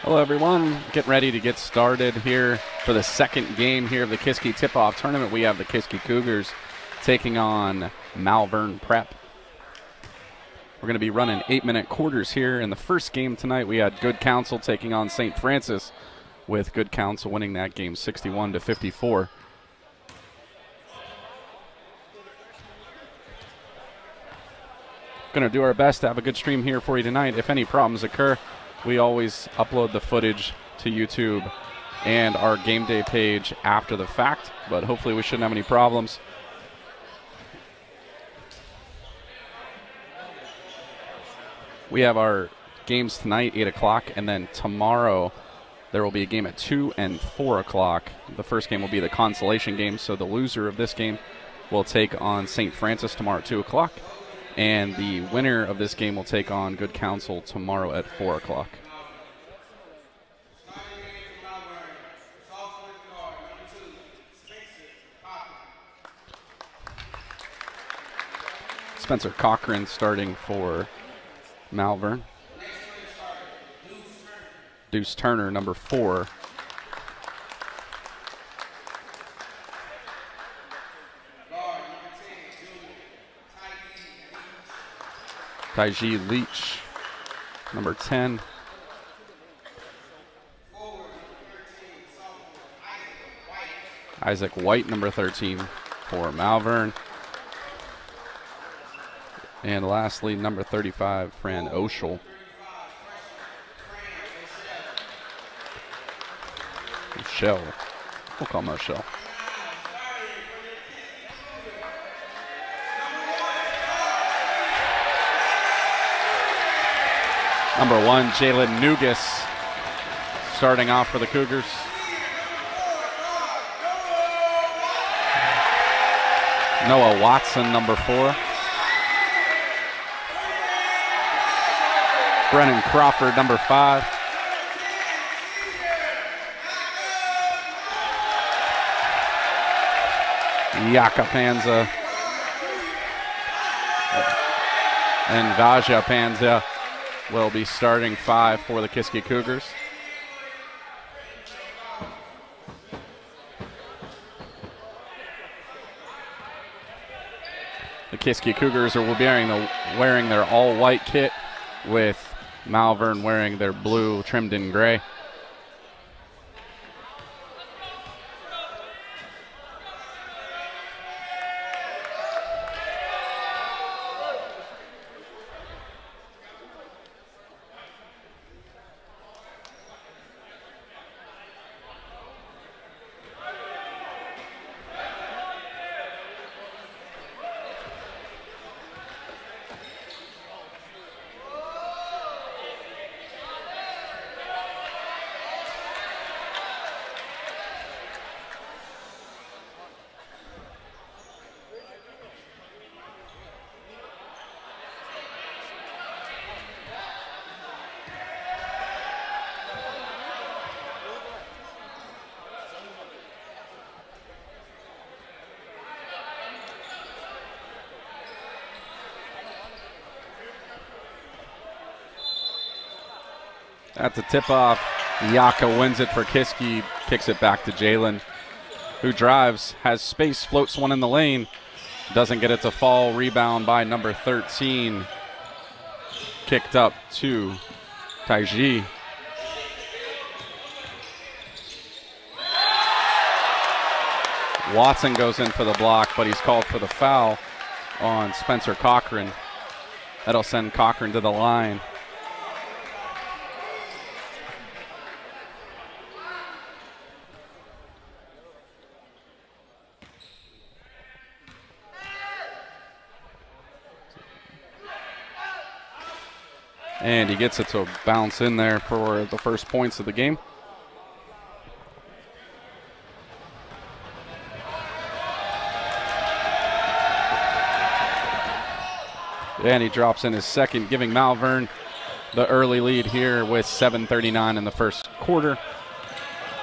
Hello everyone, getting ready to get started here for the second game here of the Kiski Tip-Off Tournament. We have the Kiski Cougars taking on Malvern Prep. We're going to be running 8-minute quarters here. In the first game tonight, we had Good Counsel taking on St. Francis, with Good Counsel winning that game 61-54. Going to do our best to have a good stream here for you tonight. If any problems occur, we always upload the footage to YouTube and our game day page after the fact, but hopefully we shouldn't have any problems. We have our games tonight, 8 o'clock, and then tomorrow there will be a game at 2 and 4 o'clock. The first game will be the consolation game, so the loser of this game will take on St. Francis tomorrow at 2 o'clock. And the winner of this game will take on Good Counsel tomorrow at 4 o'clock. Spencer Cochran starting for Malvern. Deuce Turner, number 4. Taiji Leach, number 10. Isaac White, number 13 for Malvern. And lastly, number 35, Fran Oshel. Michelle. We'll call Michelle. Number 1, Jalen Nugas, starting off for the Cougars. Noah Watson, number 4. Brennan Crawford, number 5. Yaka Panza and Vaja Panza will be starting 5 for the Kiski Cougars. The Kiski Cougars will be wearing their all-white kit, with Malvern wearing their blue trimmed in gray. At the tip-off, Yaka wins it for Kiski, kicks it back to Jalen, who drives, has space, floats one in the lane, doesn't get it to fall. Rebound by number 13. Kicked up to Taiji. Watson goes in for the block, but he's called for the foul on Spencer Cochran. That'll send Cochran to the line. And he gets it to bounce in there for the first points of the game. And he drops in his second, giving Malvern the early lead here with 7:39 in the first quarter.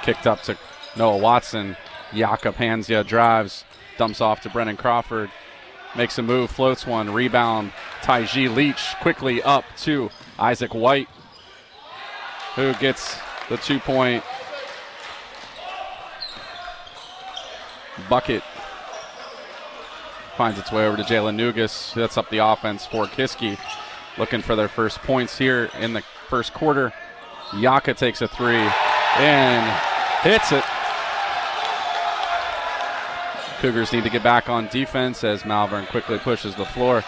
Kicked up to Noah Watson. Yaka Panzia drives, dumps off to Brennan Crawford. Makes a move, floats one, rebound. Taiji Leach quickly up to Isaac White, who gets The 2-point bucket finds its way over to Jalen Nugas. That's up the offense for Kiski. Looking for their first points here in the first quarter. Yaka takes a three and hits it. Cougars need to get back on defense as Malvern quickly pushes the floor.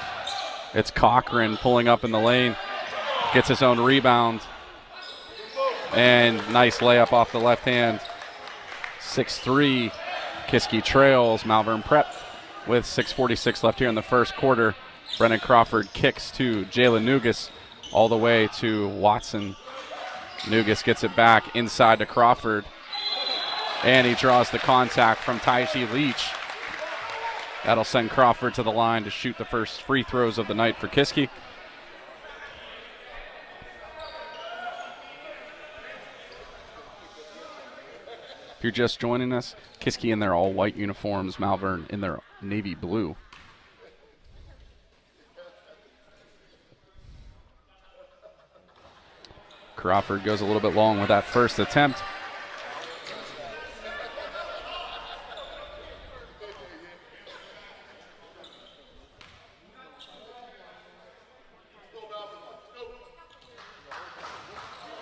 It's Cochran pulling up in the lane. Gets his own rebound. And nice layup off the left hand. 6-3. Kiski trails. Malvern Prep with 6:46 left here in the first quarter. Brennan Crawford kicks to Jalen Nugas all the way to Watson. Nugas gets it back inside to Crawford. And he draws the contact from Taishi Leach. That'll send Crawford to the line to shoot the first free throws of the night for Kiski. If you're just joining us, Kiski in their all-white uniforms, Malvern in their navy blue. Crawford goes a little bit long with that first attempt.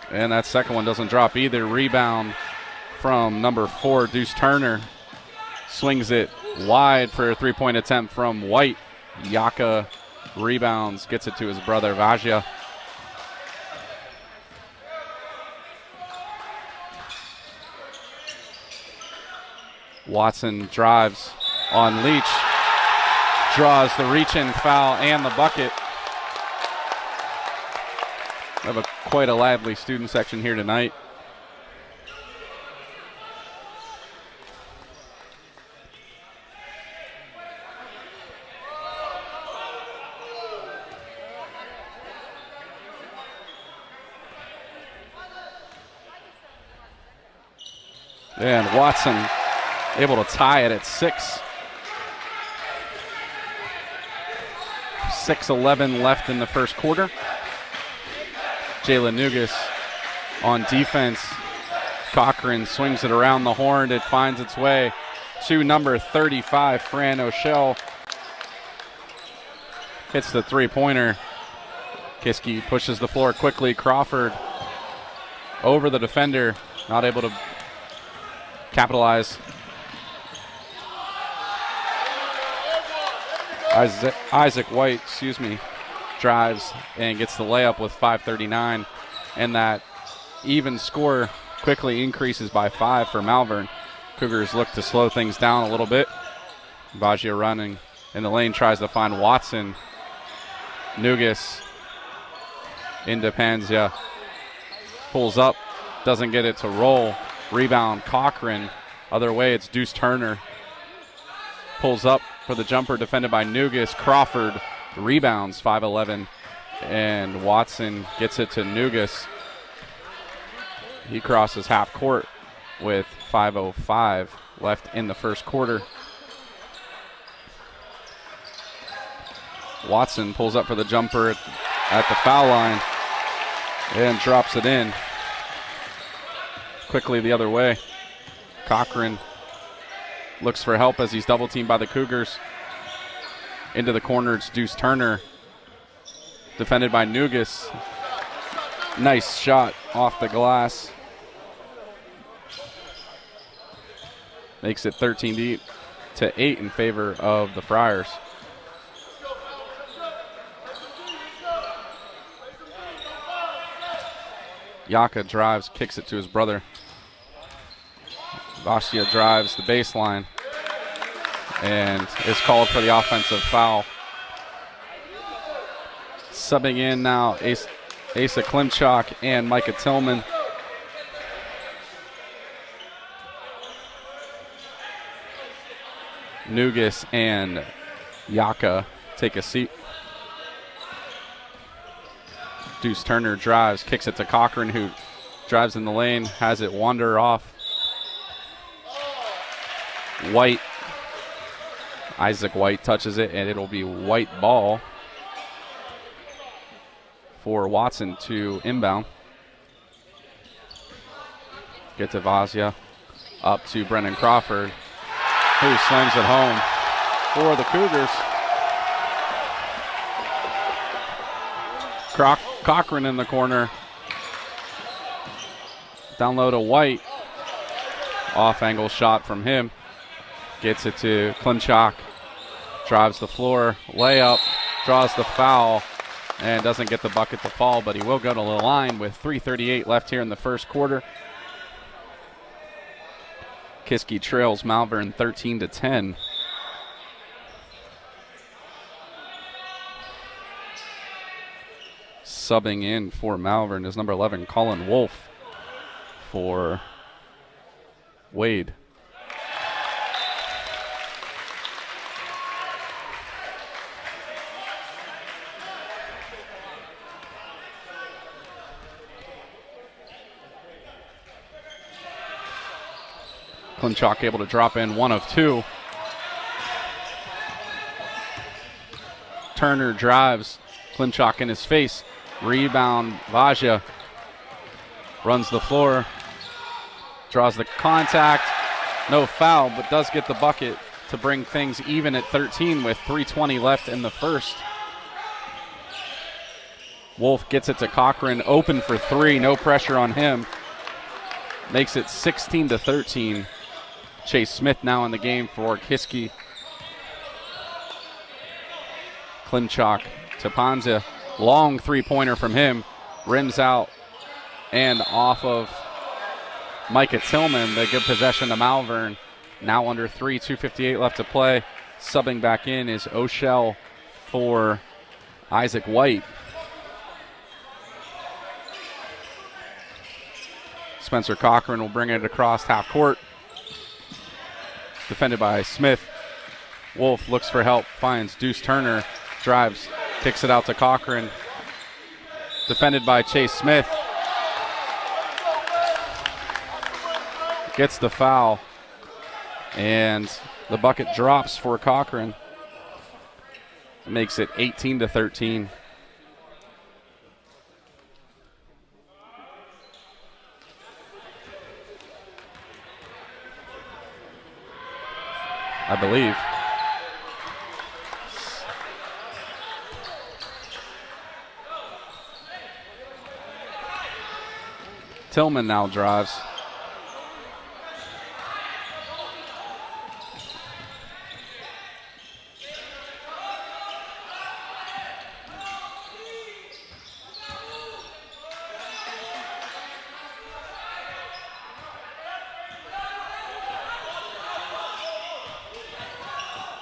And that second one doesn't drop either. Rebound from number 4, Deuce Turner. Swings it wide for a three-point attempt from White. Yaka rebounds, gets it to his brother Vajia. Watson drives on Leach. Draws the reach-in foul and the bucket. We have quite a lively student section here tonight. And Watson able to tie it at 6. 6:11 left in the first quarter. Jalen Nugas on defense. Cochran swings it around the horn. It finds its way to number 35, Fran O'Shell. Hits the three-pointer. Kiski pushes the floor quickly. Crawford over the defender. Not able to capitalize. Isaac White, drives and gets the layup with 5:39, and that even score quickly increases by 5 for Malvern. Cougars look to slow things down a little bit. Baggio running in the lane, tries to find Watson. Nugas into Panzia. Pulls up, doesn't get it to roll. Rebound, Cochran. Other way, it's Deuce Turner. Pulls up for the jumper, defended by Nugas. Crawford rebounds, 5:11, and Watson gets it to Nugas. He crosses half court with 5:05 left in the first quarter. Watson pulls up for the jumper at the foul line and drops it in. Quickly the other way. Cochran looks for help as he's double teamed by the Cougars. Into the corner, it's Deuce Turner. Defended by Nugas. Nice shot off the glass. Makes it 13-8 in favor of the Friars. Yaka drives, kicks it to his brother. Vastia drives the baseline and is called for the offensive foul. Subbing in now Asa Klimchak and Micah Tillman. Nugas and Yaka take a seat. Deuce Turner drives, kicks it to Cochran, who drives in the lane, has it wander off. White, Isaac White touches it, and it'll be white ball for Watson to inbound. Get to Vazia. Up to Brennan Crawford, who slams it home for the Cougars. Cochran in the corner. Down low to White. Off-angle shot from him. Gets it to Klimchak. Drives the floor. Layup. Draws the foul. And doesn't get the bucket to fall, but he will go to the line with 3:38 left here in the first quarter. Kiski trails Malvern 13-10. Subbing in for Malvern is number 11, Colin Wolf, for Wade. Klimchak able to drop in 1 of 2. Turner drives. Klimchak in his face. Rebound, Vazia runs the floor. Draws the contact. No foul, but does get the bucket to bring things even at 13 with 3:20 left in the first. Wolf gets it to Cochran, open for 3, no pressure on him. Makes it 16-13. Chase Smith now in the game for Kiski. Klimchak to Panza. Long three-pointer from him. Rims out and off of Micah Tillman. The good possession to Malvern. Now under 3, 2:58 left to play. Subbing back in is O'Shell for Isaac White. Spencer Cochran will bring it across half court. Defended by Smith. Wolf looks for help, finds Deuce Turner, drives, kicks it out to Cochran. Defended by Chase Smith. Gets the foul. And the bucket drops for Cochran. Makes it 18-13. I believe. Tillman now drives.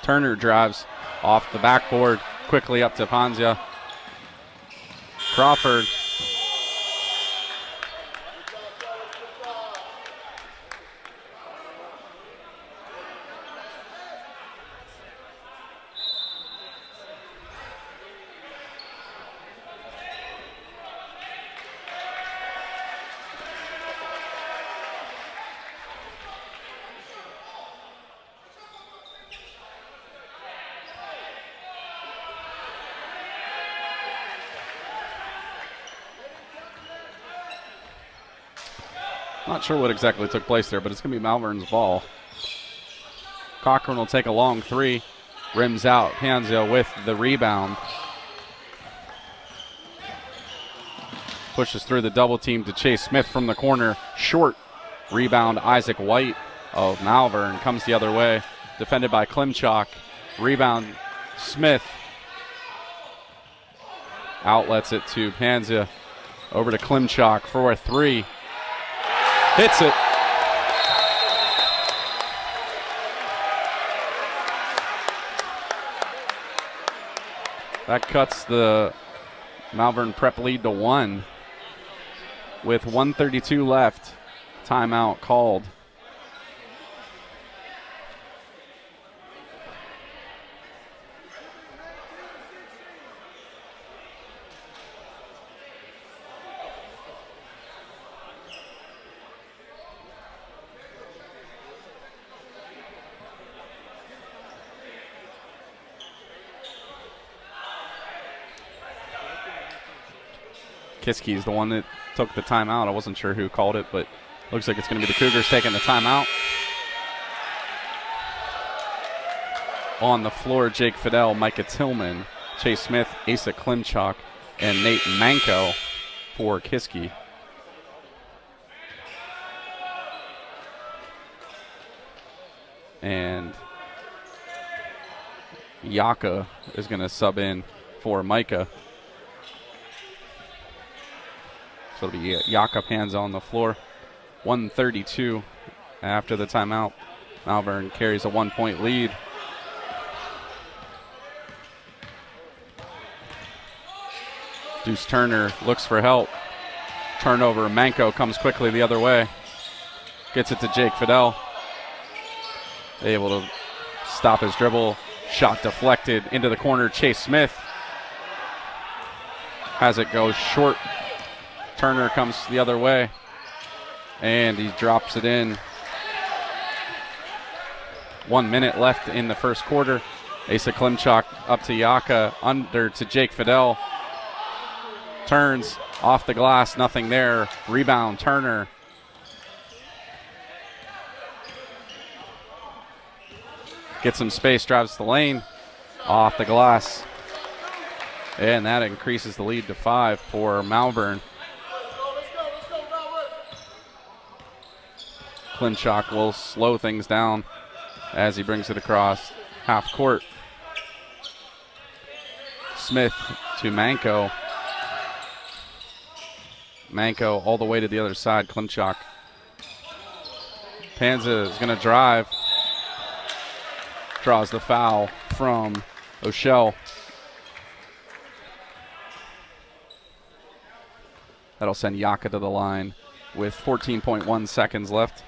Turner drives off the backboard, quickly up to Panzia. Crawford. Not sure what exactly took place there, but it's going to be Malvern's ball. Cochran will take a long 3. Rims out. Panzia with the rebound. Pushes through the double team to Chase Smith from the corner. Short rebound. Isaac White of Malvern comes the other way. Defended by Klimchak. Rebound Smith. Outlets it to Panzia. Over to Klimchak for a 3. Hits it. That cuts the Malvern Prep lead to 1 with 1:32 left. Timeout called. Kiski is the one that took the timeout. I wasn't sure who called it, but Looks like it's going to be the Cougars taking the timeout. On the floor, Jake Fidel, Micah Tillman, Chase Smith, Asa Klimchuk, and Nate Manko for Kiski. And Yaka is going to sub in for Micah. So it'll be Yaka Panza on the floor. 1:32 after the timeout. Malvern carries a 1-point lead. Deuce Turner looks for help. Turnover. Manko comes quickly the other way. Gets it to Jake Fidel. Able to stop his dribble. Shot deflected into the corner. Chase Smith has it go short. Turner comes the other way. And he drops it in. 1 minute left in the first quarter. Asa Klimchuk up to Yaka. Under to Jake Fidel. Turns off the glass, nothing there. Rebound, Turner. Gets some space, drives the lane. Off the glass. And that increases the lead to 5 for Malvern. Klimchuk will slow things down as he brings it across half court. Smith to Manko. Manko all the way to the other side. Klimchuk. Panza is going to drive. Draws the foul from O'Shell. That'll send Yaka to the line with 14.1 seconds left.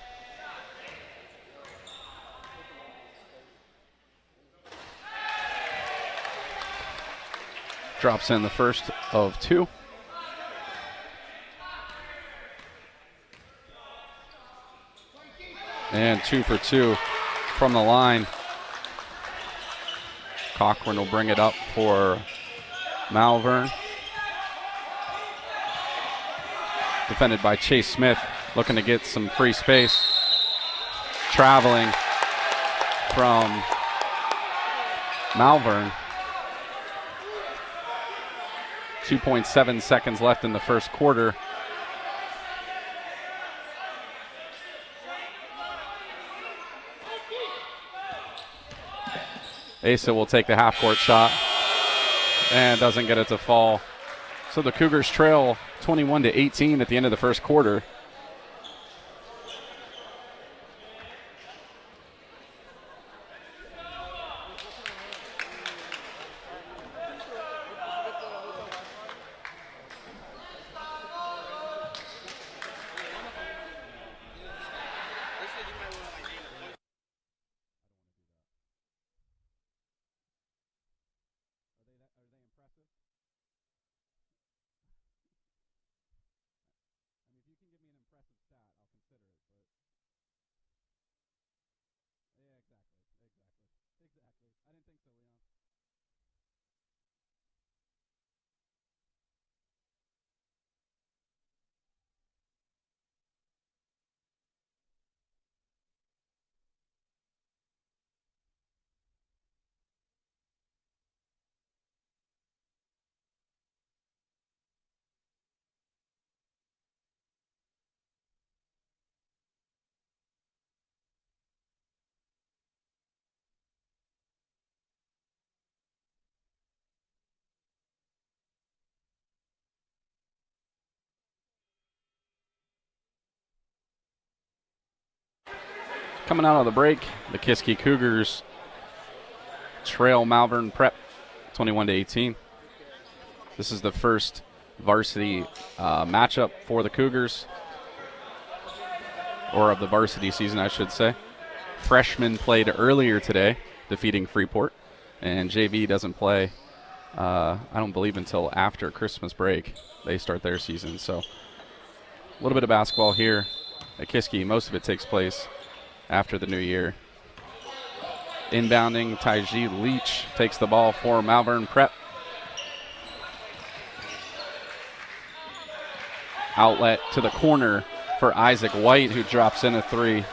Drops in the first of 2. And 2 for 2 from the line. Cochran will bring it up for Malvern. Defended by Chase Smith, looking to get some free space. Traveling from Malvern. 2.7 seconds left in the first quarter. Asa will take the half-court shot and doesn't get it to fall. So the Cougars trail 21-18 at the end of the first quarter. Coming out of the break, the Kiski Cougars trail Malvern Prep 21-18. This is the first varsity matchup for the Cougars, or of the varsity season, I should say. Freshmen played earlier today, defeating Freeport, and JV doesn't play, I don't believe, until after Christmas break. They start their season, so a little bit of basketball here at Kiski. Most of it takes place after the new year. Inbounding, Taiji Leach takes the ball for Malvern Prep. Outlet to the corner for Isaac White, who drops in a three.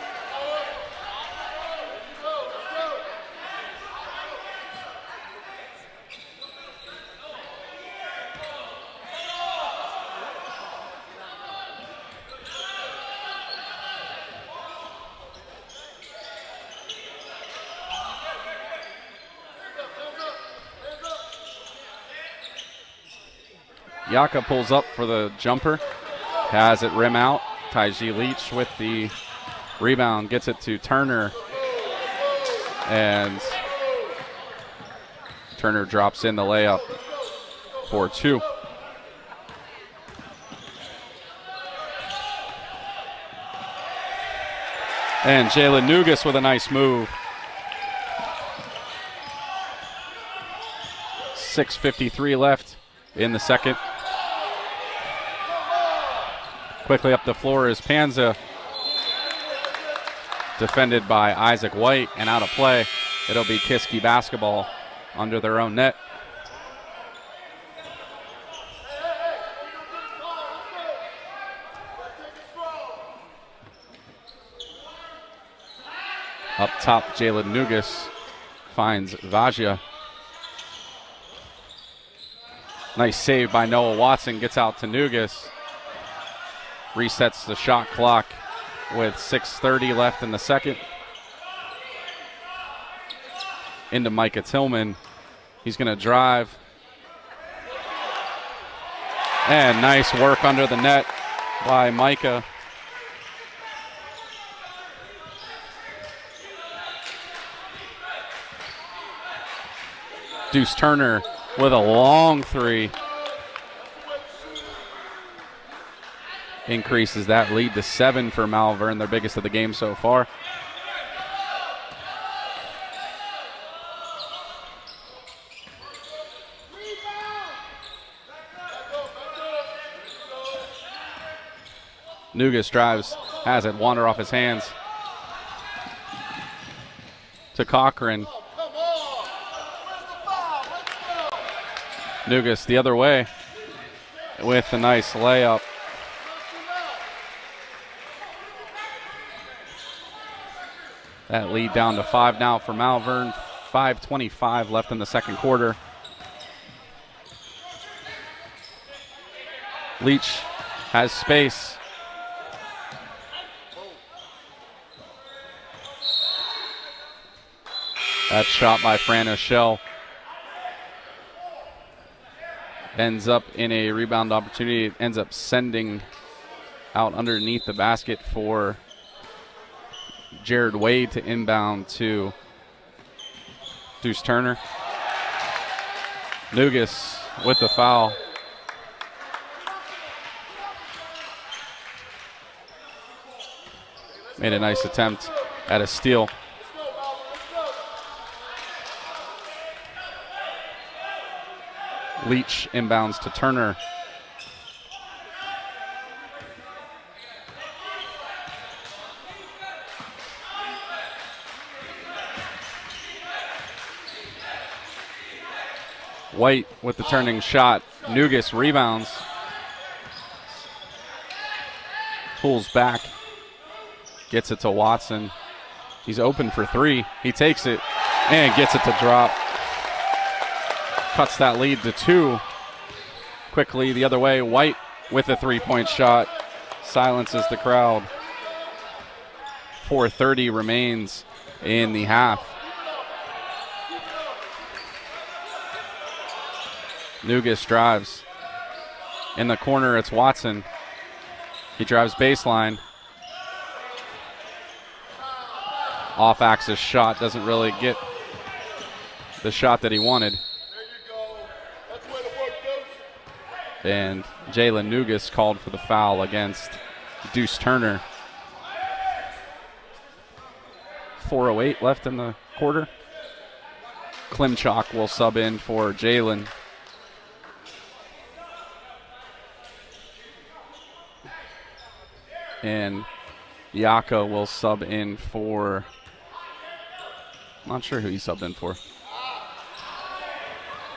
Yaka pulls up for the jumper, has it rim out. Taiji Leach with the rebound, gets it to Turner, and Turner drops in the layup for two. And Jalen Nugas with a nice move. 6:53 left in the second. Quickly up the floor is Panza, defended by Isaac White, and out of play. It'll be Kiski basketball under their own net. Up top, Jalen Nugas finds Vajia. Nice save by Noah Watson, gets out to Nugas. Resets the shot clock with 6:30 left in the second. Into Micah Tillman. He's going to drive. And nice work under the net by Micah. Deuce Turner with a long three. Increases that lead to 7 for Malvern, their biggest of the game so far. Nugas drives, has it wander off his hands to Cochran. Nugas the other way with a nice layup. That lead down to 5 now for Malvern. 5:25 left in the second quarter. Leach has space. That shot by Fran O'Shell ends up in a rebound opportunity. It ends up sending out underneath the basket for Jared Wade to inbound to Deuce Turner. Nugas with the foul. Made a nice attempt at a steal. Leach inbounds to Turner. White with the turning shot. Nugas rebounds. Pulls back. Gets it to Watson. He's open for three. He takes it and gets it to drop. Cuts that lead to 2. Quickly the other way. White with a three-point shot. Silences the crowd. 4:30 remains in the half. Nugas drives. In the corner, it's Watson. He drives baseline. Off-axis shot. Doesn't really get the shot that he wanted. And Jalen Nugas called for the foul against Deuce Turner. 4:08 left in the quarter. Klimchak will sub in for Jalen. And Yaka will sub in for, not sure who he subbed in for.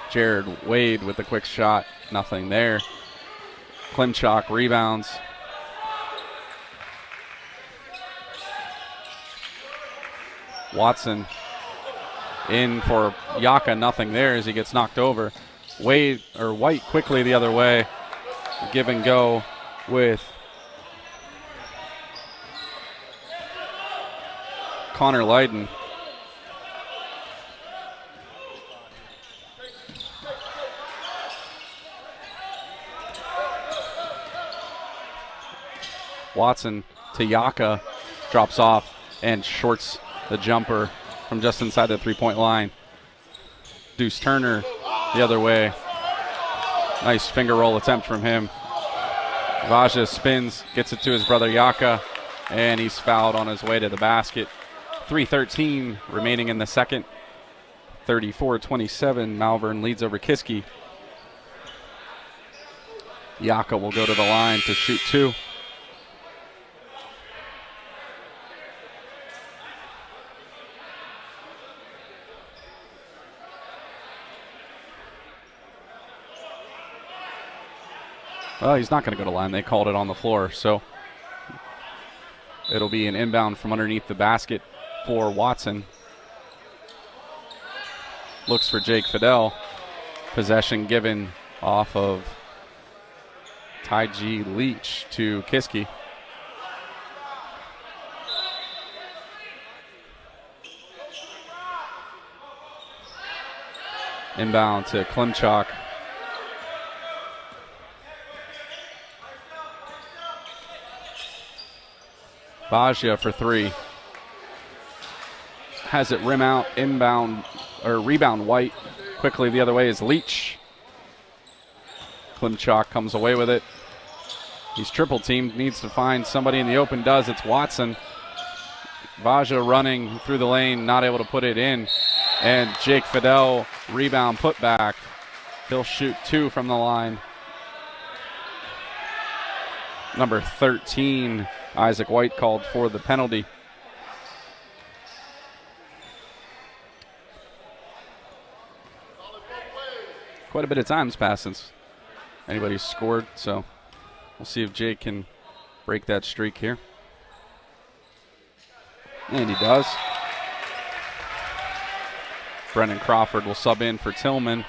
Jared Wade with a quick shot. Nothing there. Klimchak rebounds. Watson in for Yaka, nothing there as he gets knocked over. White quickly the other way. Give and go with Connor Lydon. Watson to Yaka, drops off and shorts the jumper from just inside the three-point line. Deuce Turner the other way. Nice finger roll attempt from him. Vaja spins, gets it to his brother Yaka, and he's fouled on his way to the basket. 3:13 remaining in the second. 34-27, Malvern leads over Kiski. Yaka will go to the line to shoot two. Well, he's not going to go to line. They called it on the floor, so it'll be an inbound from underneath the basket for Watson. Looks for Jake Fidel. Possession given off of Ty-G Leach to Kiski. Inbound to Klimchak. Vaja for three. Has it rim out, inbound, or rebound White. Quickly the other way is Leach. Klimchak comes away with it. He's triple teamed, needs to find somebody in the open, does. It's Watson. Vaja running through the lane, not able to put it in. And Jake Fidel, rebound, put back. He'll shoot two from the line. Number 13, Isaac White, called for the penalty. Quite a bit of time's passed since anybody's scored, so we'll see if Jake can break that streak here. And he does. Brennan Crawford will sub in for Tillman.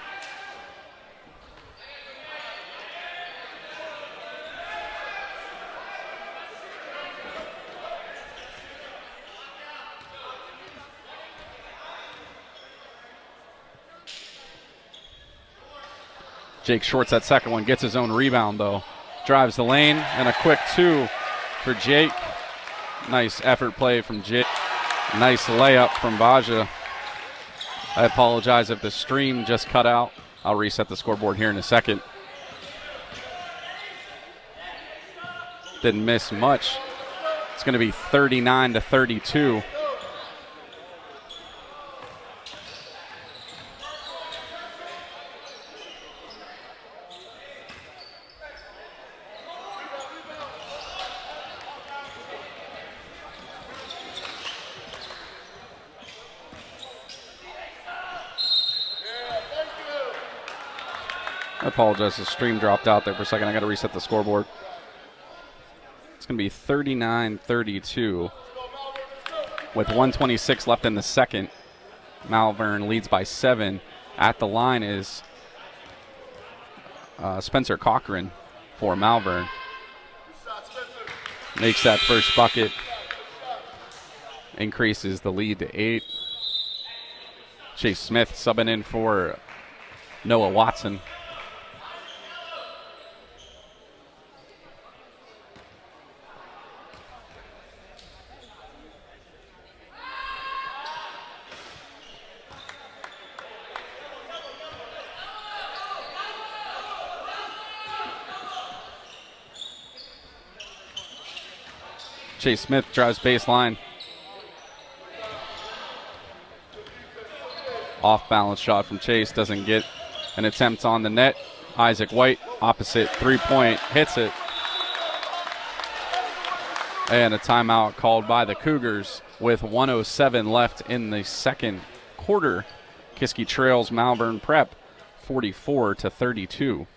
Jake shorts that second one, gets his own rebound though. Drives the lane, and a quick two for Jake. Nice effort play from Jake. Nice layup from Vaja. I apologize if the stream just cut out. I'll reset the scoreboard here in a second. Didn't miss much. It's going to be 39-32. I apologize, the stream dropped out there for a second. I got to reset the scoreboard. It's going to be 39-32 with 1:26 left in the second. Malvern leads by 7. At the line is Spencer Cochran for Malvern. Makes that first bucket. Increases the lead to 8. Chase Smith subbing in for Noah Watson. Chase Smith drives baseline. Off balance shot from Chase, doesn't get an attempt on the net. Isaac White, opposite three-point, hits it. And a timeout called by the Cougars with 1:07 left in the second quarter. Kiski trails Malvern Prep 44-32.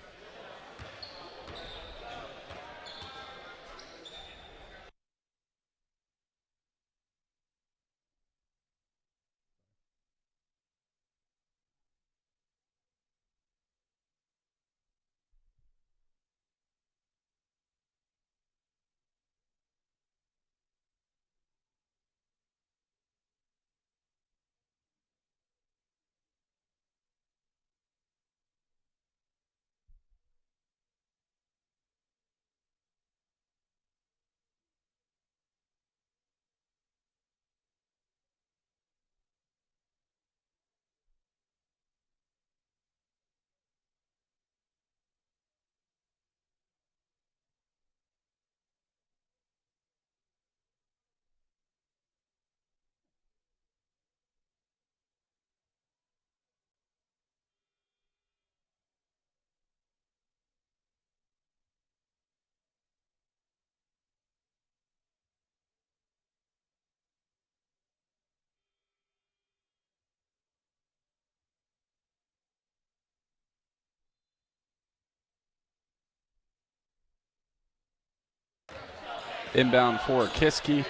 Inbound for Kiski.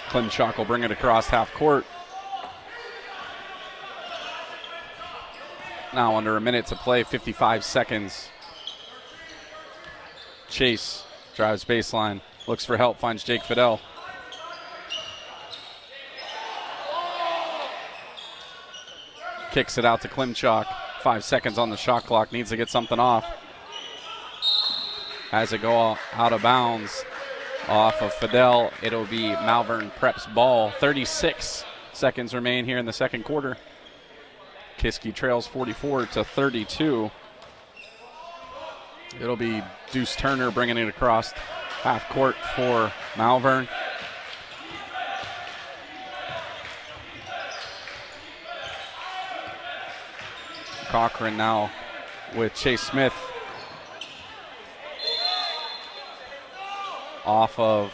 Klimchuk will bring it across half court. Now under a minute to play, 55 seconds. Chase drives baseline, looks for help, finds Jake Fidel. Kicks it out to Klimchuk. 5 seconds on the shot clock, needs to get something off. Has it go out of bounds off of Fidel. It'll be Malvern Prep's ball. 36 seconds remain here in the second quarter. Kiski trails 44-32. It'll be Deuce Turner bringing it across half court for Malvern. Cochran now with Chase Smith. Off of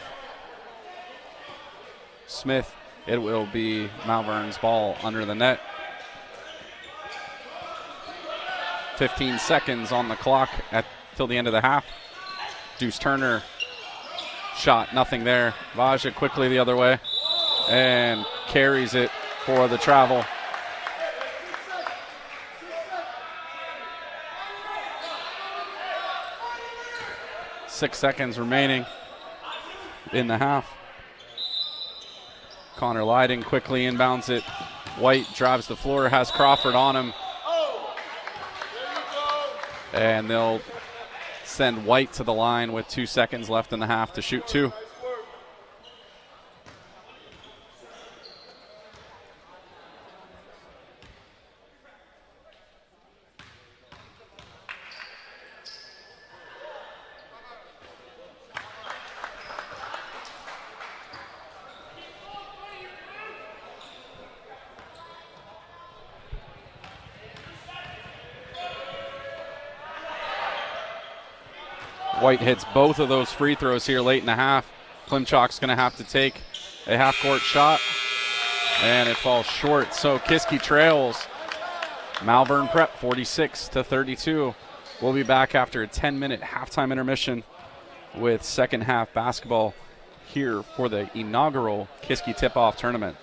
Smith, it will be Malvern's ball under the net. 15 seconds on the clock till the end of the half. Deuce Turner, shot, nothing there. Vaja quickly the other way and carries it for the travel. Six seconds remaining in the half. Connor Lyding quickly inbounds it. White drives the floor, has Crawford on him. And they'll send White to the line with 2 seconds left in the half to shoot two. White hits both of those free throws here late in the half. Klimchuk's going to have to take a half-court shot, and it falls short. So Kiski trails Malvern Prep 46-32. We'll be back after a 10-minute halftime intermission with second half basketball here for the inaugural Kiski Tip-Off Tournament.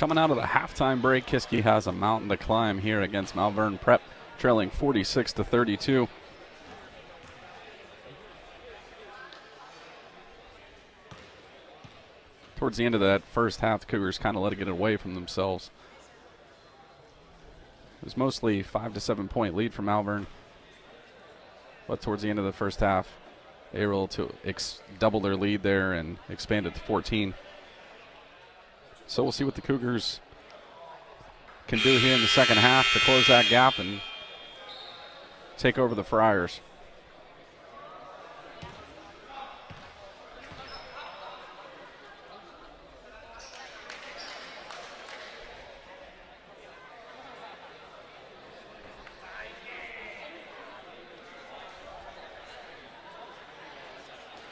Coming out of the halftime break, Kiski has a mountain to climb here against Malvern Prep, trailing 46-32. Towards the end of that first half, the Cougars kind of let it get away from themselves. It was mostly 5 to 7 point lead for Malvern. But towards the end of the first half, they were able to double their lead there and expand it to 14. So we'll see what the Cougars can do here in the second half to close that gap and take over the Friars.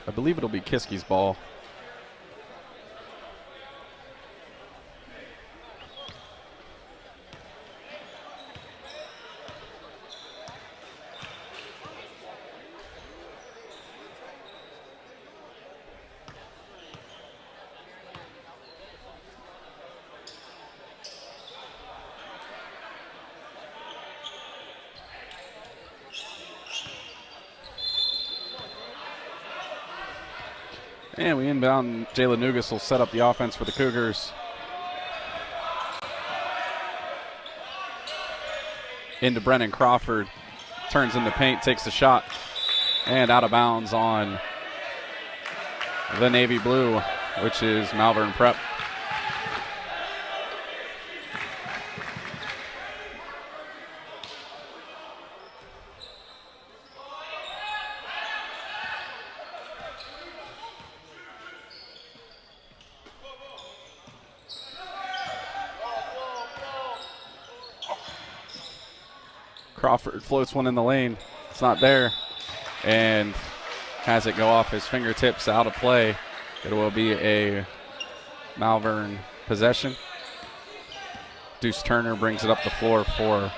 I believe it'll be Kiski's ball. And we inbound. Jalen Nugas will set up the offense for the Cougars. Into Brennan Crawford. Turns in the paint, takes the shot. And out of bounds on the Navy Blue, which is Malvern Prep. Crawford floats one in the lane. It's not there. And has it go off his fingertips, out of play. It will be a Malvern possession. Deuce Turner brings it up the floor for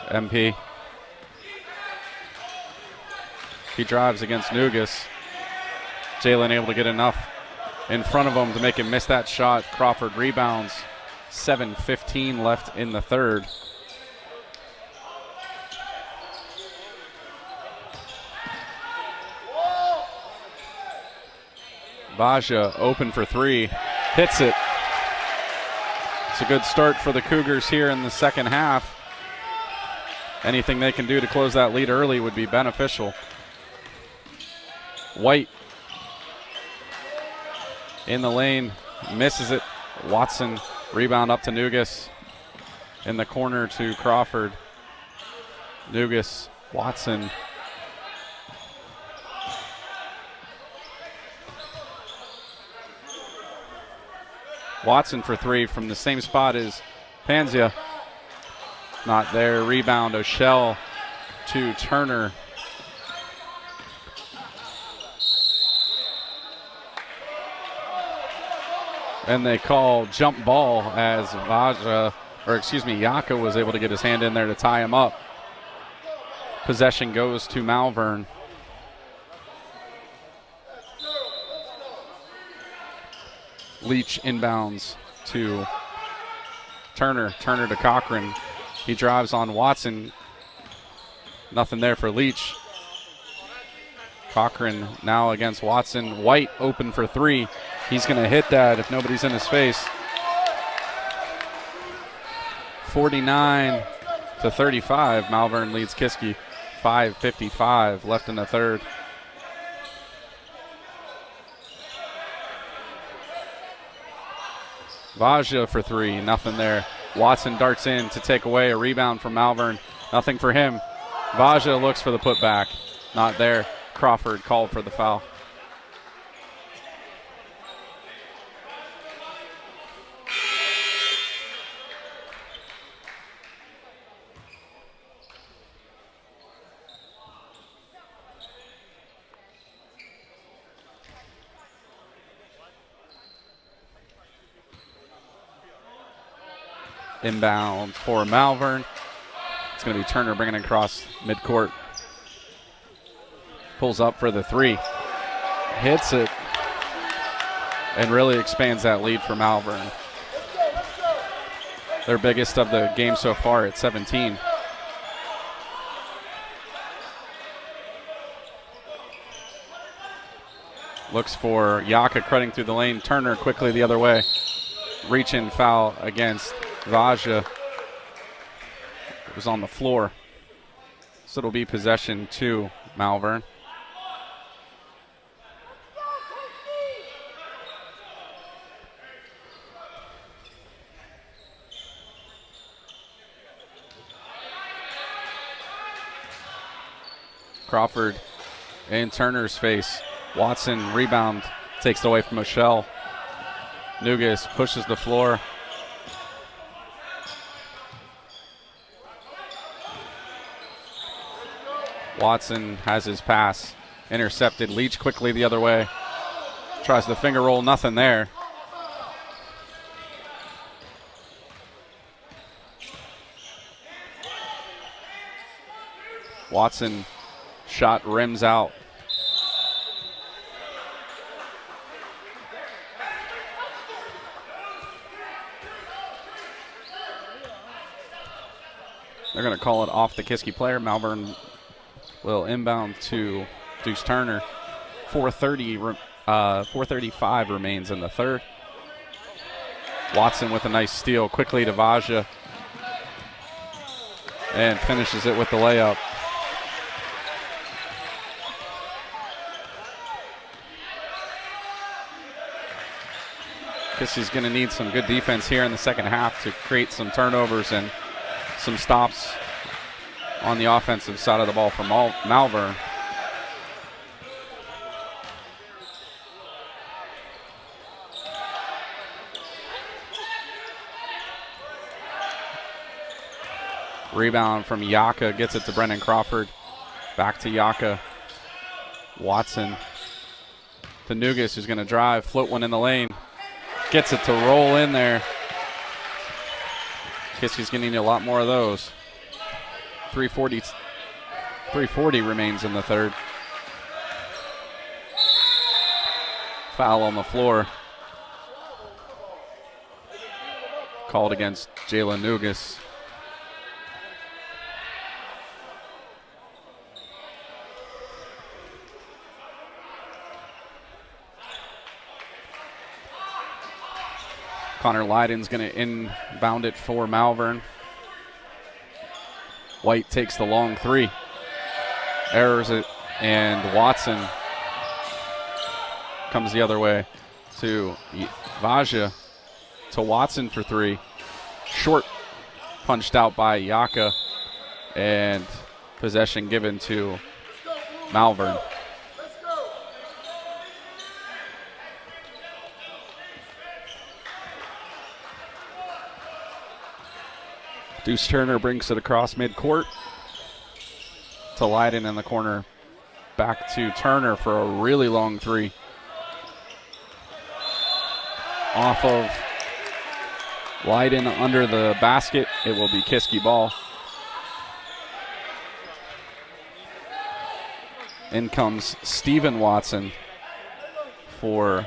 MP. He drives against Nugas. Jalen able to get enough in front of him to make him miss that shot. Crawford rebounds. 7:15 left in the third. Baja open for three, hits it. It's a good start for the Cougars here in the second half. Anything they can do to close that lead early would be beneficial. White in the lane, misses it. Watson, rebound up to Nugas. In the corner to Crawford. Nugas, Watson. Watson for three from the same spot as Panzia. Not there. Rebound, O'Shell to Turner. And they call jump ball as Yaka was able to get his hand in there to tie him up. Possession goes to Malvern. Leach inbounds to Turner. Turner to Cochran. He drives on Watson. Nothing there for Leach. Cochran now against Watson. White open for three. He's going to hit that if nobody's in his face. 49-35. Malvern leads Kiski. 5:55 left in the third. Vaja for three, nothing there. Watson darts in to take away a rebound from Malvern. Nothing for him. Vaja looks for the putback. Not there. Crawford called for the foul. Inbound for Malvern. It's going to be Turner bringing it across midcourt. Pulls up for the three. Hits it. And really expands that lead for Malvern. their biggest of the game so far at 17. Looks for Yaka cutting through the lane. Turner quickly the other way. Reach in foul against Vaja. It was on the floor. So it'll be possession to Malvern. Crawford in Turner's face. Watson rebound, takes it away from Michelle. Nugas pushes the floor. Watson has his pass intercepted. Leach quickly the other way. Tries the finger roll, nothing there. Watson shot rims out. They're going to call it off the Kiski player. Malvern will inbound to Deuce Turner. 4:35 remains in the third. Watson with a nice steal. Quickly to Vaja. And finishes it with the layup. Kiski's going to need some good defense here in the second half to create some turnovers and some stops on the offensive side of the ball for Malvern. Rebound from Yaka, gets it to Brendan Crawford. Back to Yaka. Watson to Nugas, who's going to drive, float one in the lane. Gets it to roll in there. Kiski's going to need a lot more of those. 3:40 remains in the third. Foul on the floor. Called against Jalen Nugas. Connor Lydon's going to inbound it for Malvern. White takes the long three. Errors it, and Watson comes the other way to Vaja, to Watson for three. Short punched out by Yaka, and possession given to Malvern. Deuce Turner brings it across midcourt to Lydon in the corner. Back to Turner for a really long three. Off of Lydon under the basket. It will be Kiski ball. In comes Steven Watson for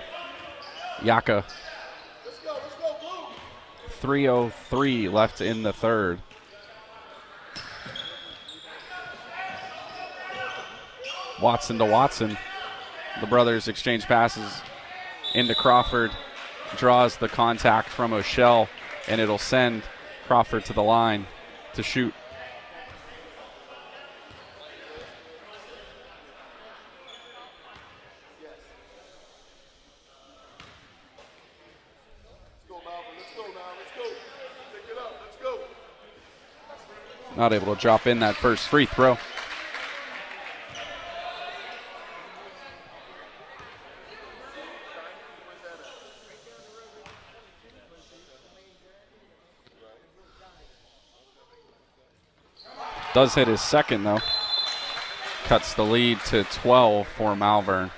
Yaka. 3:03 left in the third. Watson to Watson. The brothers exchange passes into Crawford. Draws the contact from O'Shell, and it'll send Crawford to the line to shoot. Not able to drop in that first free throw. Does hit his second, though. Cuts the lead to 12 for Malvern.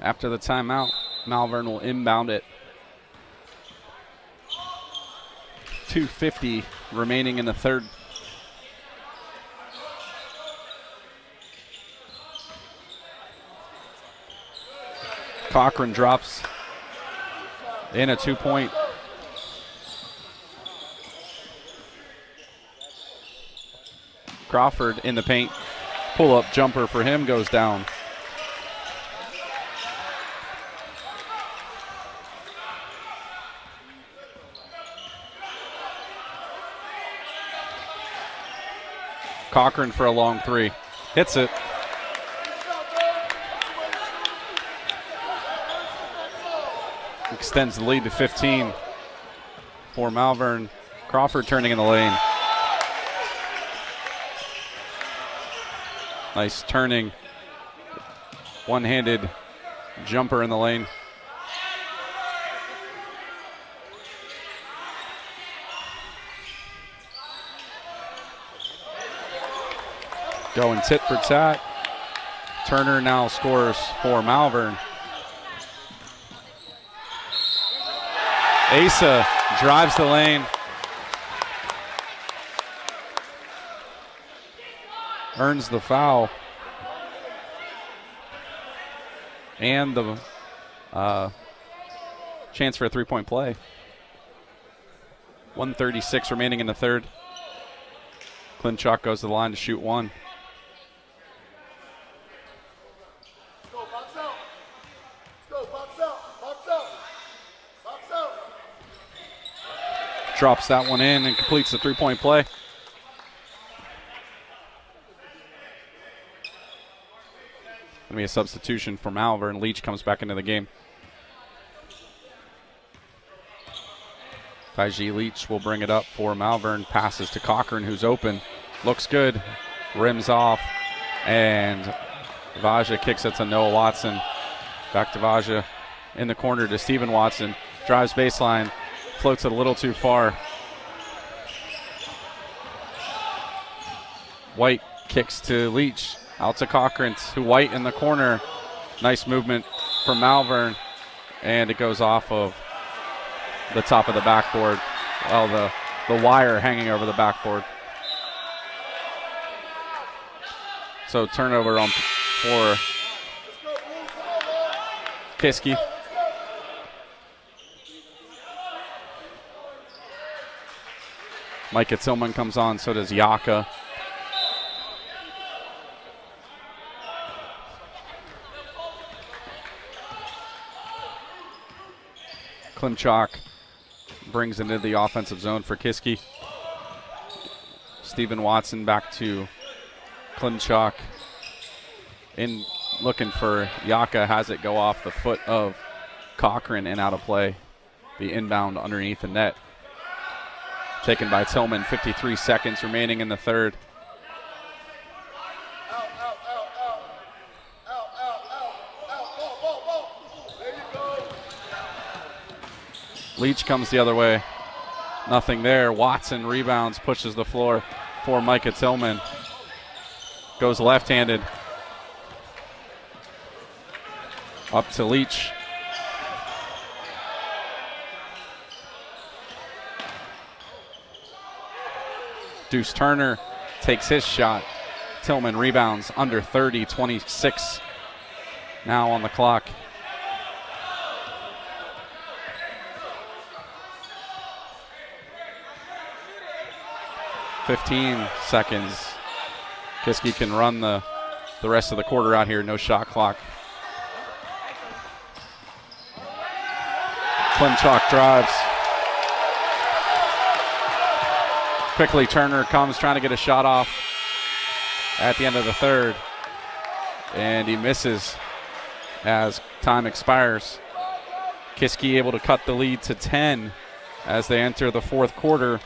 After the timeout, Malvern will inbound it. 2:50 remaining in the third. Cochran drops in a 2-point. Crawford in the paint. Pull-up jumper for him goes down. Cochran for a long three. Hits it. Extends the lead to 15 for Malvern. Crawford turning in the lane. Nice turning. One-handed jumper in the lane. Going tit for tat. Turner now scores for Malvern. Asa drives the lane. Earns the foul. And the chance for a three-point play. 1:36 remaining in the third. Klimchuk goes to the line to shoot one. Drops that one in and completes the three-point play. Going to be a substitution for Malvern. Leach comes back into the game. Taiji Leach will bring it up for Malvern. Passes to Cochran, who's open. Looks good. Rims off. And Vaja kicks it to Noah Watson. Back to Vaja in the corner to Stephen Watson. Drives baseline. Floats it a little too far. White kicks to Leach. Out to Cochran to White in the corner. Nice movement from Malvern. And it goes off of the top of the backboard. Well, the wire hanging over the backboard. So turnover on for Kiski. Micah Tillman comes on, so does Yaka. Klimchuk brings it into the offensive zone for Kiski. Stephen Watson back to Klimchuk. In looking for Yaka, has it go off the foot of Cochran and out of play. The inbound underneath the net. Taken by Tillman, 53 seconds remaining in the third. Leach comes the other way. Nothing there. Watson rebounds, pushes the floor for Micah Tillman. Goes left-handed. Up to Leach. Deuce Turner takes his shot. Tillman rebounds under 30, 26 now on the clock. .15 seconds. Kiski can run the rest of the quarter out here. No shot clock. Klimchuk drives. Quickly, Turner comes trying to get a shot off at the end of the third. And he misses as time expires. Kiski able to cut the lead to 10 as they enter the fourth quarter.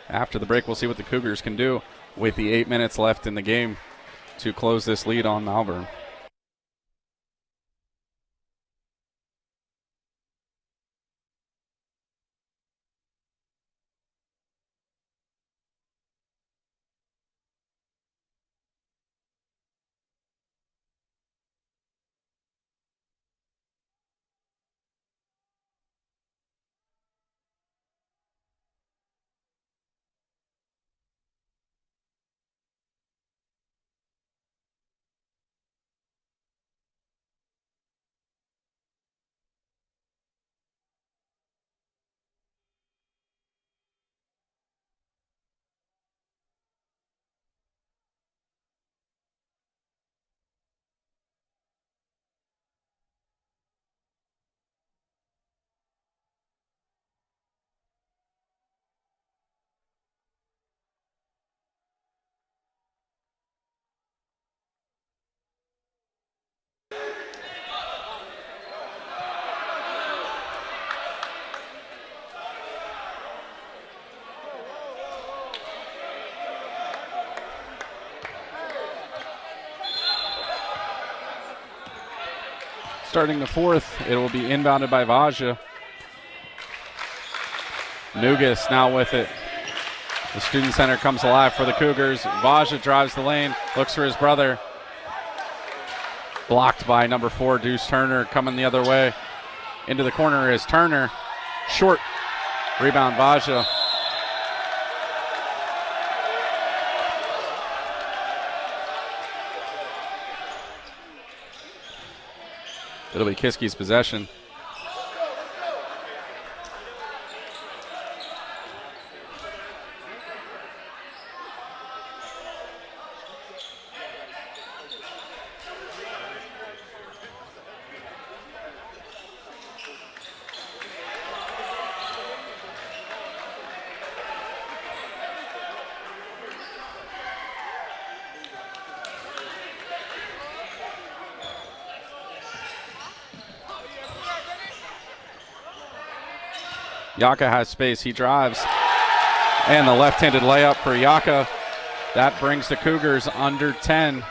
After the break, we'll see what the Cougars can do with the 8 minutes left in the game to close this lead on Malvern. starting the fourth. It will be inbounded by Vaja. Nugas now with it. The Student Center comes alive for the Cougars. Vaja drives the lane, looks for his brother. Blocked by number 4, Deuce Turner, coming the other way. Into the corner is Turner. Short. Rebound, Vaja. It'll be Kiski's possession. Yaka has space. He drives. And the left-handed layup for Yaka. That brings the Cougars under 10.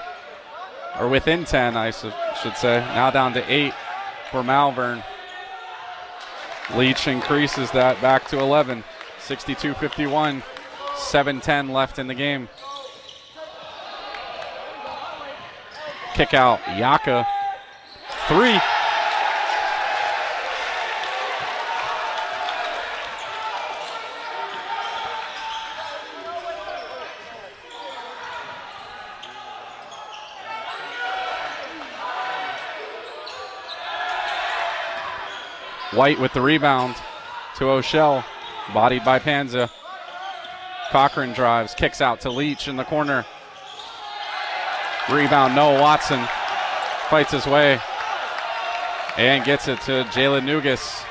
Or within 10, I should say. Now down to 8 for Malvern. Leach increases that back to 11. 62-51. 7:10 left in the game. Kick out. Yaka. 3. White with the rebound to O'Shell, bodied by Panza. Cochran drives, kicks out to Leach in the corner. Rebound, no, Watson fights his way and gets it to Jalen Nugas.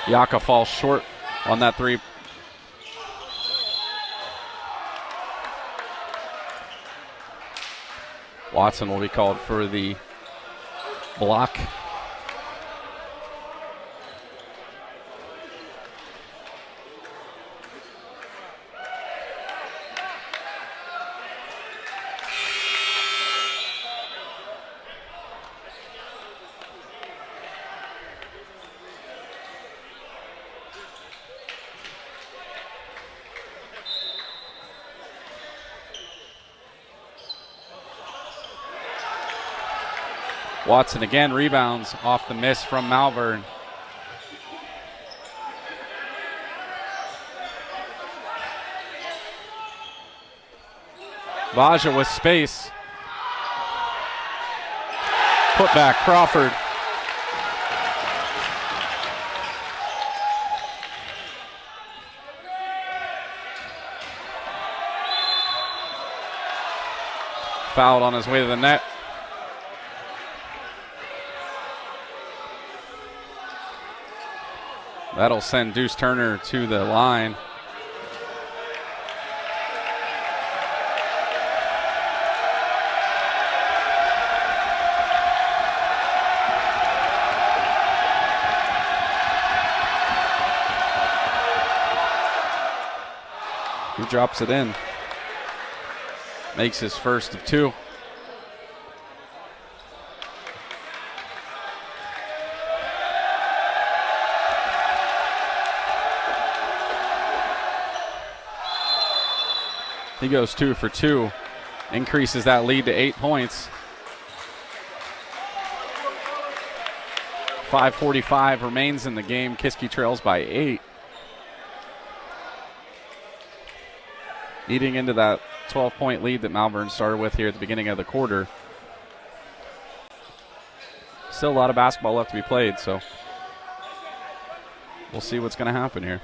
Yaka falls short on that 3. Watson will be called for the block. Watson again rebounds off the miss from Malvern. Vaja with space. Put back, Crawford. Fouled on his way to the net. That'll send Deuce Turner to the line. He drops it in. Makes his first of 2. He goes 2 for 2, increases that lead to 8 points. 5:45 remains in the game. Kiski trails by 8. Eating into that 12-point lead that Malvern started with here at the beginning of the quarter. Still a lot of basketball left to be played, so we'll see what's going to happen here.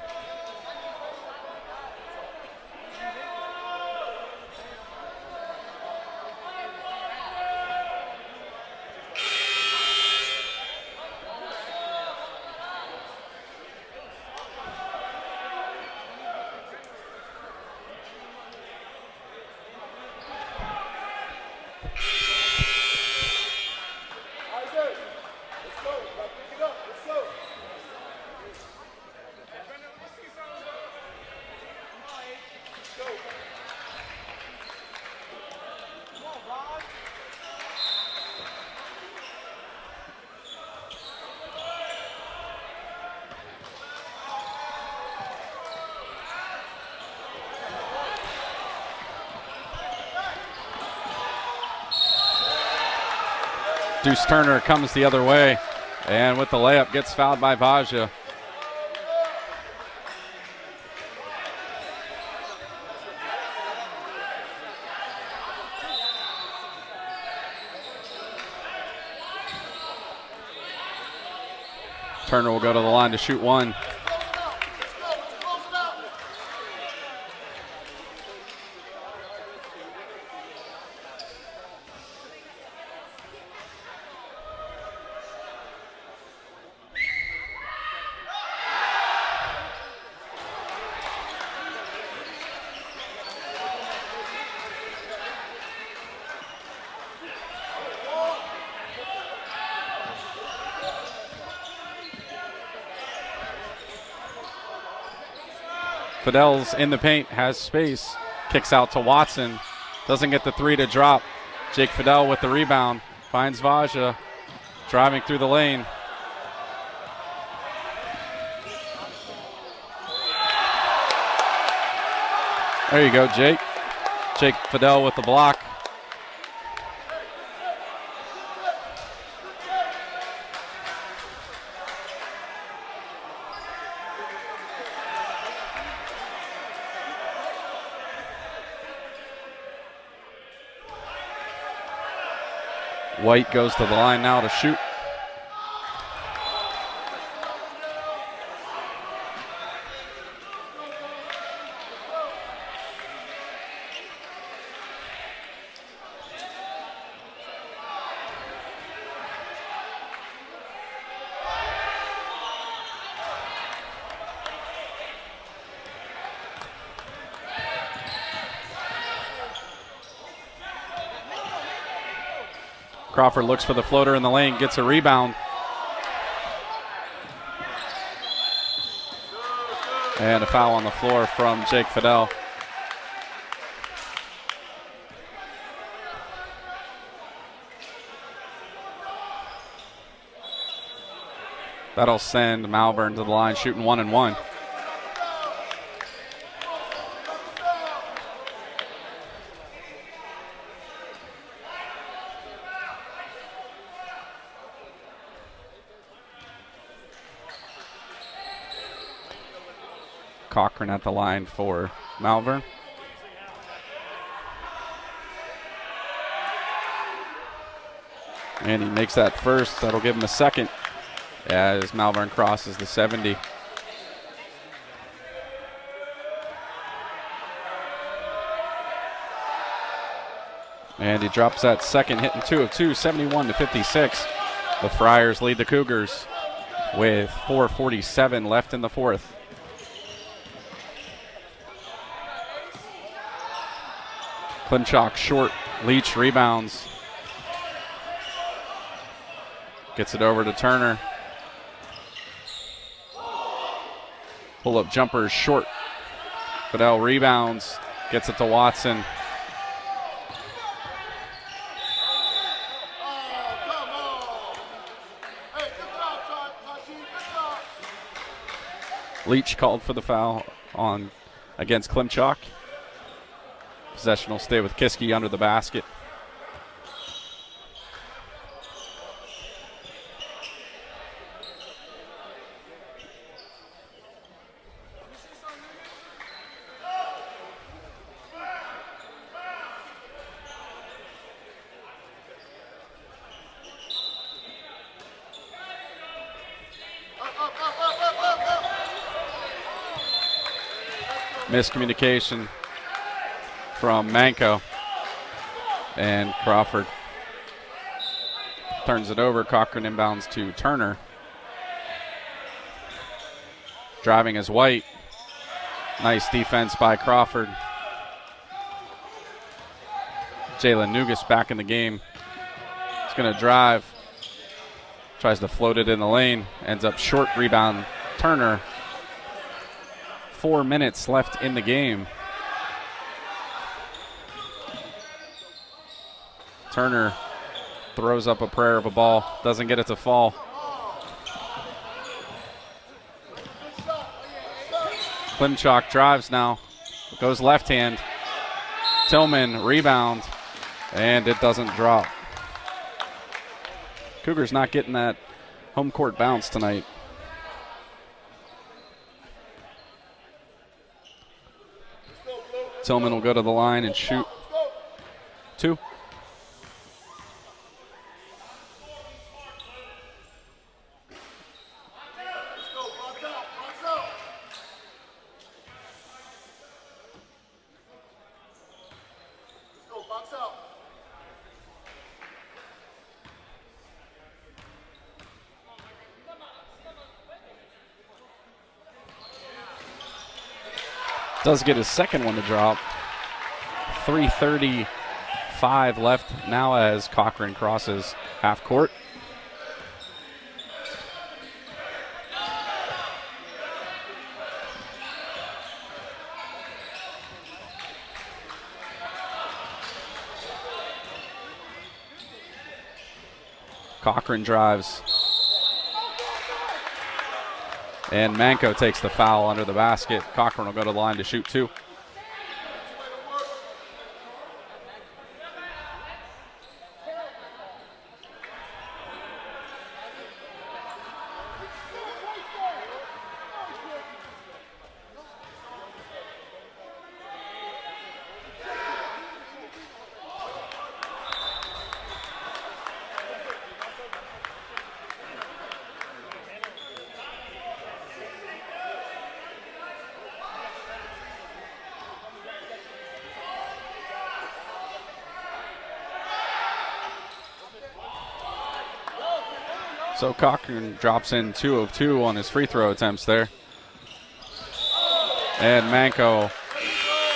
Deuce Turner comes the other way, and with the layup gets fouled by Vaja. Turner will go to the line to shoot one. Fidel's in the paint, has space, kicks out to Watson, doesn't get the three to drop. Jake Fidel with the rebound, finds Vaja, driving through the lane. There you go, Jake. Jake Fidel with the block. White goes to the line now to shoot. Crawford looks for the floater in the lane, gets a rebound. And a foul on the floor from Jake Fidel. That'll send Malvern to the line, shooting 1-1. Cochran at the line for Malvern. And he makes that first. That'll give him a second as Malvern crosses the 70. And he drops that second, hitting 2 of 2, 71-56. The Friars lead the Cougars with 4:47 left in the fourth. Klimchak short, Leach rebounds. Gets it over to Turner. Pull-up jumper is short. Fidel rebounds, gets it to Watson. Leach called for the foul on against Klimchak. Possession will stay with Kiski under the basket. Miscommunication from Manco, and Crawford turns it over. Cochran inbounds to Turner. Driving is White. Nice defense by Crawford. Jalen Nugas back in the game. He's going to drive. Tries to float it in the lane. Ends up short, rebound Turner. 4 minutes left in the game. Turner throws up a prayer of a ball, doesn't get it to fall. Klimchak drives now, goes left hand. Tillman rebound, and it doesn't drop. Cougars not getting that home court bounce tonight. Tillman will go to the line and shoot 2. Does get his second one to drop. 3:35 left now as Cochran crosses half court. Cochran drives. And Manko takes the foul under the basket. Cochran will go to the line to shoot 2. So Cochran drops in 2 of 2 on his free throw attempts there. And Manko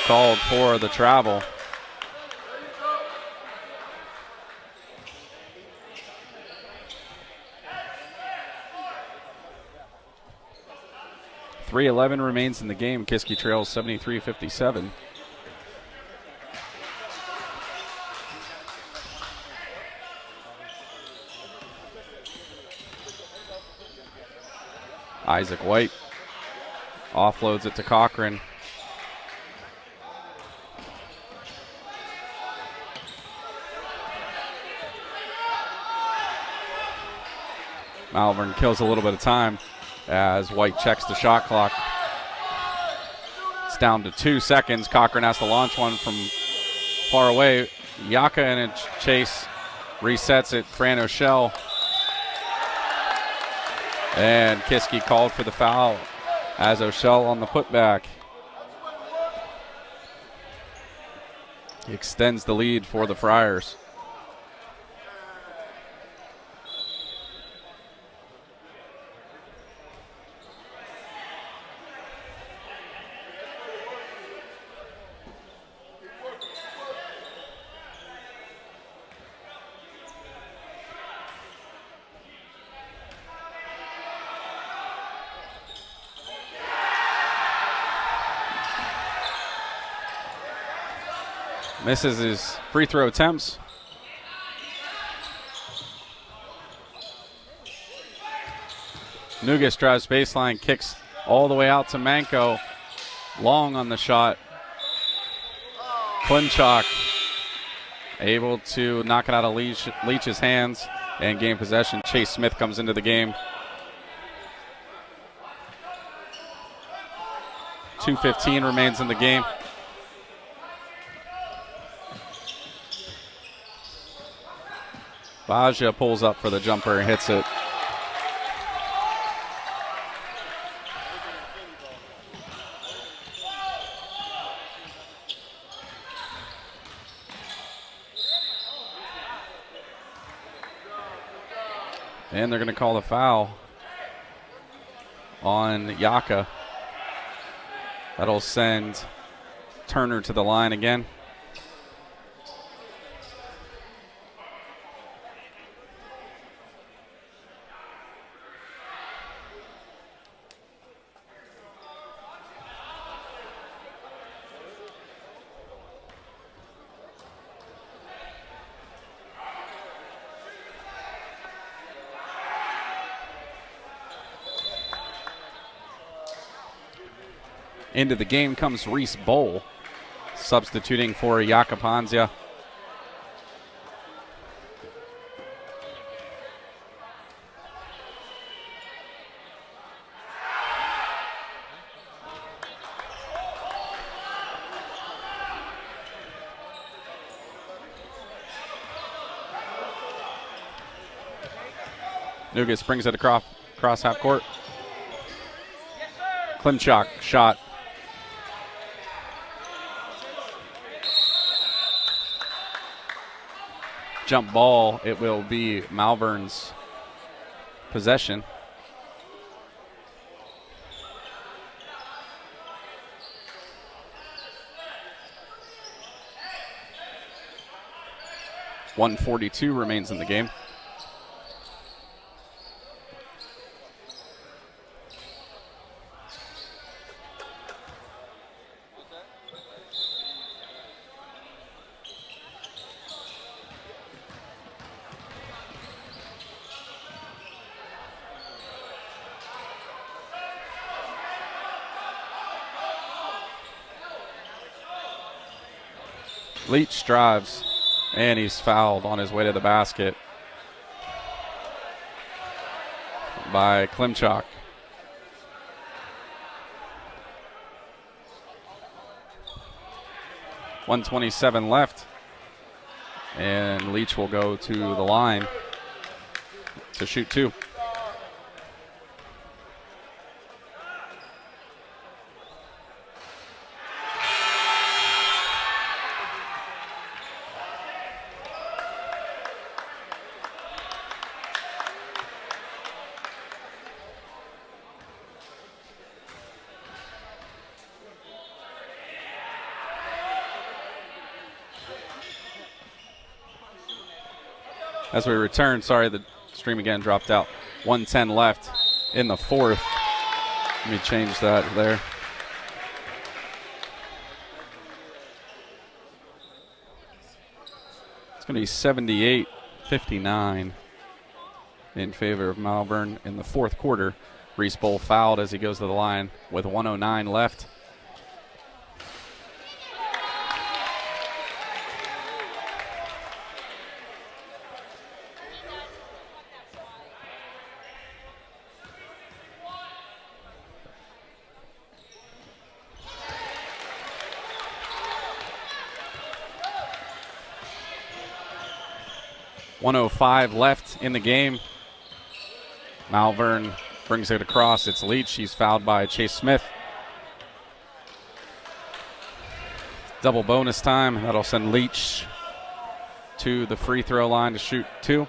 called for the travel. .3:11 remains in the game. Kiski trails 73-57. Isaac White offloads it to Cochran. Malvern kills a little bit of time as White checks the shot clock. It's down to 2 seconds. Cochran has to launch one from far away. Yaka in a chase resets it. Fran O'Shell. And Kiski called for the foul as O'Shell on the putback. He extends the lead for the Friars. Misses his free throw attempts. Nugas drives baseline, kicks all the way out to Manko. Long on the shot. Klinchak able to knock it out of Leach's hands and gain possession. Chase Smith comes into the game. 2:15 remains in the game. Baja pulls up for the jumper and hits it. And they're going to call the foul on Yaka. That'll send Turner to the line again. Into the game comes Reese Bowl, substituting for Yaka Ponzia. Nugas brings it across half court. Klimchuk shot. Jump ball. It will be Malvern's possession. .142 remains in the game. Leach drives, and he's fouled on his way to the basket by Klimchuk. .127 left, and Leach will go to the line to shoot two. As we return, sorry, the stream again dropped out. 1:10 left in the fourth. Let me change that there. It's going to be 78-59 in favor of Malvern in the fourth quarter. Reese Bull fouled as he goes to the line with 1:09 left. .105 left in the game. Malvern brings it across. It's Leach. He's fouled by Chase Smith. Double bonus time. That'll send Leach to the free throw line to shoot two.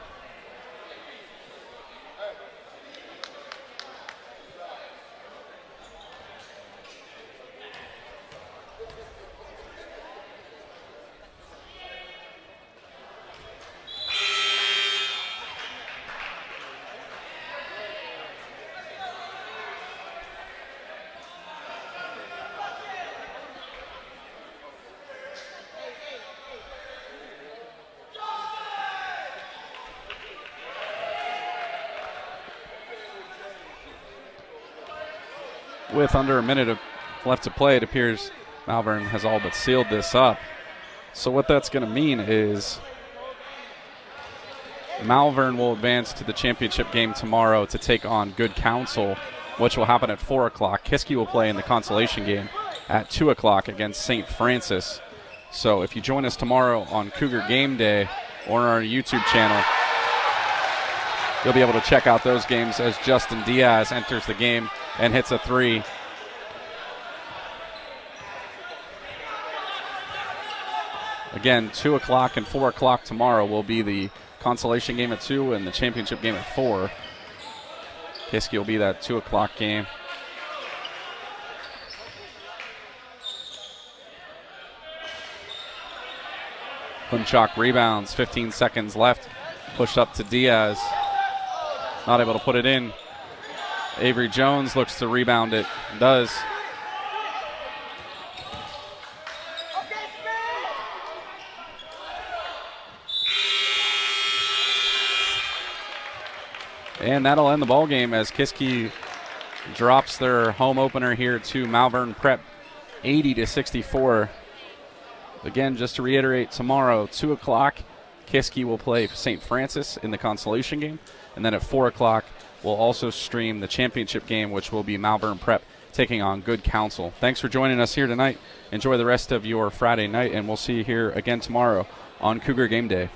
With under a minute left to play, it appears Malvern has all but sealed this up. So what that's going to mean is Malvern will advance to the championship game tomorrow to take on Good Counsel, which will happen at 4 o'clock. Kiski will play in the consolation game at 2 o'clock against St. Francis. So if you join us tomorrow on Cougar Game Day or on our YouTube channel, you'll be able to check out those games as Justin Diaz enters the game and hits a three. Again, 2 o'clock and 4 o'clock tomorrow will be the consolation game at 2 and the championship game at 4. Kiski will be that 2 o'clock game. Klimchuk rebounds, 15 seconds left. Pushed up to Diaz. Not able to put it in. Avery Jones looks to rebound it. Does. And that'll end the ball game as Kiski drops their home opener here to Malvern Prep, 80-64. Again, just to reiterate, tomorrow, 2 o'clock, Kiski will play St. Francis in the consolation game. And then at 4 o'clock, we'll also stream the championship game, which will be Malvern Prep taking on Good Counsel. Thanks for joining us here tonight. Enjoy the rest of your Friday night, and we'll see you here again tomorrow on Cougar Game Day.